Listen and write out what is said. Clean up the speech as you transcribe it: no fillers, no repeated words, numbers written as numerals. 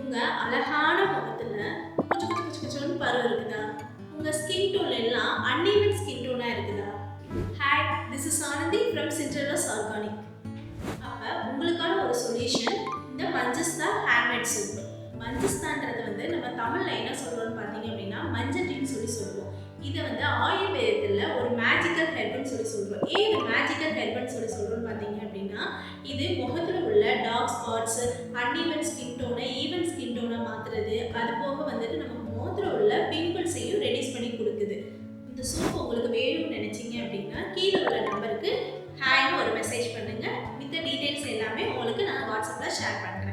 உங்க அழகான முகத்துல குச்சு குச்சு குச்சு குச்சுன்னு பரு இருக்குதா? உங்க ஸ்கின் டோன் எல்லாம் அன்ஈவன் ஸ்கின் டோனா இருக்குதா? Hi, this is Anandhi from Cinderella's organic. அப்ப உங்களுக்கான ஒரு சொல்யூஷன் இந்த மஞ்சஸ்தா ஹேண்ட்மேட் சோப். மஞ்சஸ்தான்றது நம்ம தமிழ்ல என்ன சொல்றோம்னு பார்த்தீங்க அப்படின்னா மஞ்சள் டீன்னு சொல்லுவோம். இதை ஆயுர்வேதத்தில் ஒரு மேஜிக்கல் ஹெர்ப்னு சொல்லுவோம். ஏன் இது மேஜிக்கல் ஹெர்ப்னு சொல்றோம்னு பார்த்தீங்க அப்படின்னா இது முகத்தில் உள்ள டார்க் ஸ்பாட்ஸ், அன்ஈவன் ஸ்கின் டோனை ஈவன் ஸ்கின் டோனை மாற்றுறது, அது போக நம்ம முகத்தில் உள்ள பிம்பிள்ஸையும் ரெடியூஸ் பண்ணி கொடுக்குது. இந்த சோப் உங்களுக்கு வேணும்னு நினைச்சீங்க அப்படின்னா கீழே உள்ள நம்பருக்கு ஹாய்னு ஒரு மெசேஜ் பண்ணுங்க. மித்த டீட்டெயில்ஸ் எல்லாமே உங்களுக்கு நான் வாட்ஸ்அப்பில் ஷேர் பண்ணுறேன்.